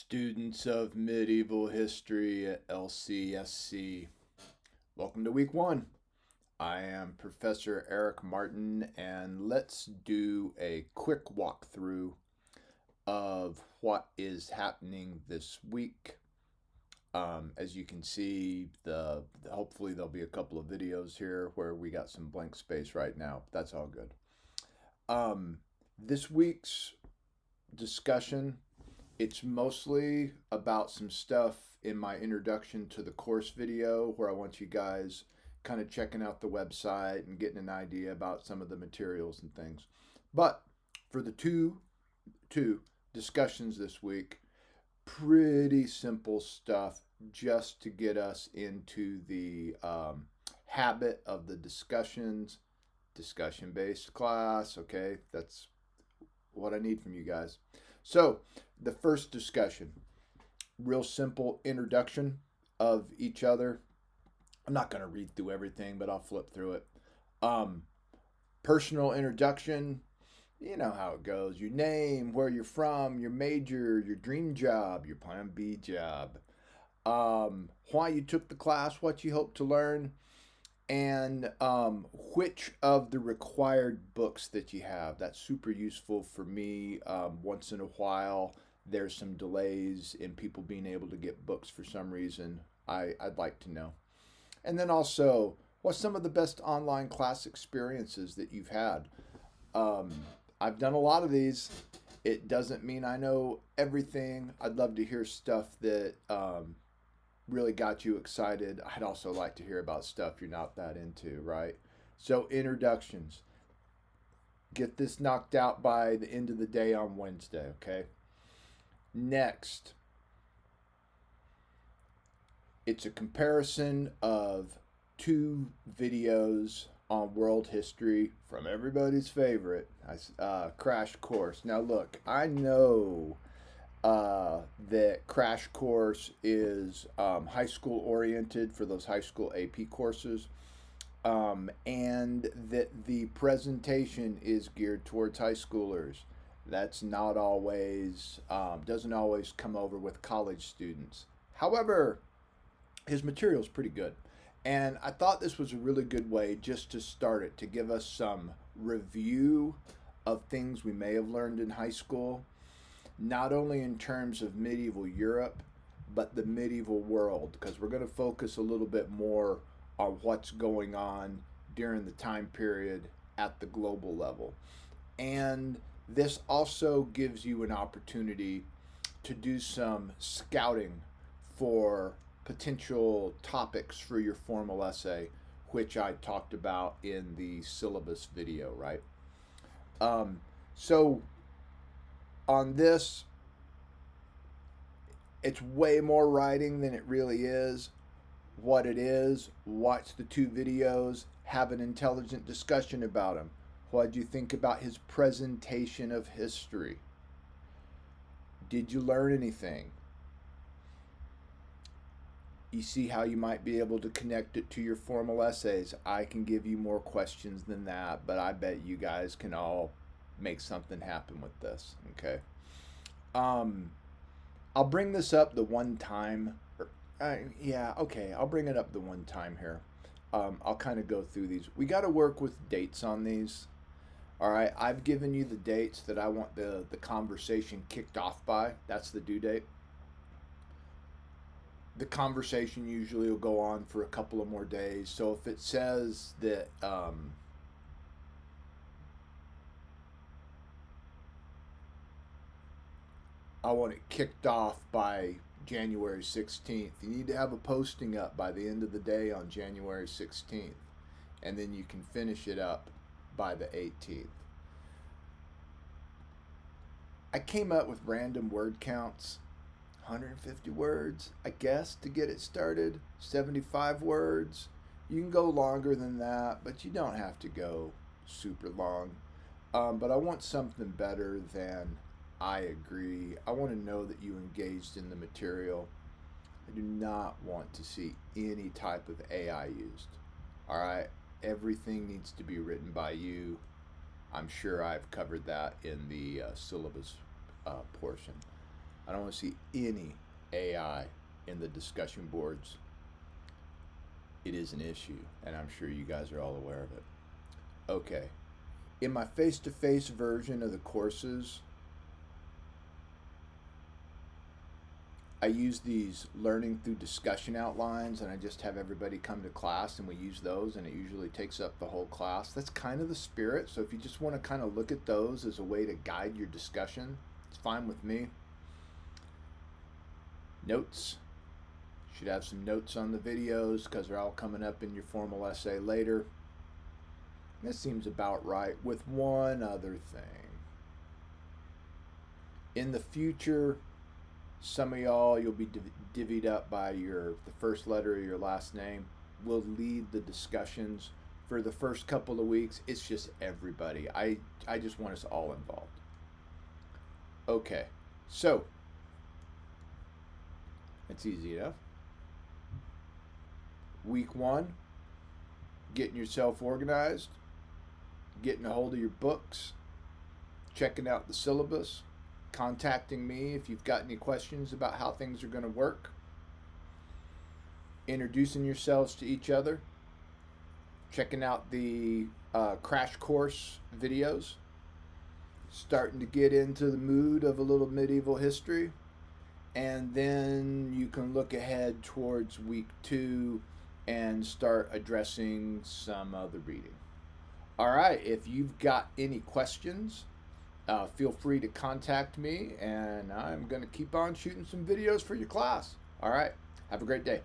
Students of Medieval History at LCSC. Welcome to week one. I am Professor Eric Martin, and let's do a quick walkthrough of what is happening this week. As you can see, hopefully there'll be a couple of videos here where we got some blank space right now. That's all good. This week's discussion, it's mostly about some stuff in my introduction to the course video where I want you guys kind of checking out the website and getting an idea about some of the materials and things. But for the two discussions this week, pretty simple stuff just to get us into the habit of the discussion-based class. Okay, that's what I need from you guys. So the first discussion, real simple introduction of each other. I'm not going to read through everything, but I'll flip through it. Personal introduction. You know how it goes. Your name, where you're from, your major, your dream job, your plan B job. Why you took the class, what you hope to learn, and which of the required books that you have. That's super useful for me. Once in a while, there's some delays in people being able to get books for some reason. I'd like to know. And then also, what's some of the best online class experiences that you've had? I've done a lot of these. It doesn't mean I know everything. I'd love to hear stuff that really got you excited. I'd also like to hear about stuff you're not that into, right? So introductions. Get this knocked out by the end of the day on Wednesday, okay? Next, it's a comparison of two videos on world history from everybody's favorite, Crash Course. Now look, I know that Crash Course is high school oriented for those high school AP courses, and that the presentation is geared towards high schoolers. That's not always, doesn't always come over with college students. However, his material is pretty good. And I thought this was a really good way just to start it, to give us some review of things we may have learned in high school, not only in terms of medieval Europe, but the medieval world, because we're going to focus a little bit more on what's going on during the time period at the global level. And this also gives you an opportunity to do some scouting for potential topics for your formal essay, which I talked about in the syllabus video, right? So on this, it's way more writing than it really is. What it is, watch the two videos, have an intelligent discussion about them. What did you think about his presentation of history? Did you learn anything? You see how you might be able to connect it to your formal essays. I can give you more questions than that, but I bet you guys can all make something happen with this, okay? I'll bring this up the one time. I'll bring it up the one time here. I'll kind of go through these. We got to work with dates on these. All right, I've given you the dates that I want the conversation kicked off by. That's the due date. The conversation usually will go on for a couple of more days. So if it says that I want it kicked off by January 16th, you need to have a posting up by the end of the day on January 16th. And then you can finish it up by the 18th. I came up with random word counts. 150 words, I guess, to get it started. 75 words. You can go longer than that, but you don't have to go super long. But I want something better than I agree. I want to know that you engaged in the material. I do not want to see any type of AI used. All right? Everything needs to be written by you. I'm sure I've covered that in the syllabus portion. I don't want to see any AI in the discussion boards. It is an issue, and I'm sure you guys are all aware of it. Okay. In my face-to-face version of the courses, I use these learning through discussion outlines, and I just have everybody come to class and we use those, and it usually takes up the whole class. That's kind of the spirit. So if you just want to kind of look at those as a way to guide your discussion, it's fine with me. Notes. Should have some notes on the videos because they're all coming up in your formal essay later. This seems about right, with one other thing. In the future, some of y'all, you'll be divvied up by the first letter of your last name. Will lead the discussions for the first couple of weeks. It's just everybody. I just want us all involved. Okay, so it's easy enough. Week 1, getting yourself organized, getting a hold of your books, checking out the syllabus, contacting me if you've got any questions about how things are going to work, introducing yourselves to each other, checking out the crash course videos, starting to get into the mood of a little medieval history, and then you can look ahead towards week 2 and start addressing some other reading. All right, if you've got any questions, feel free to contact me, and I'm going to keep on shooting some videos for your class. All right, have a great day.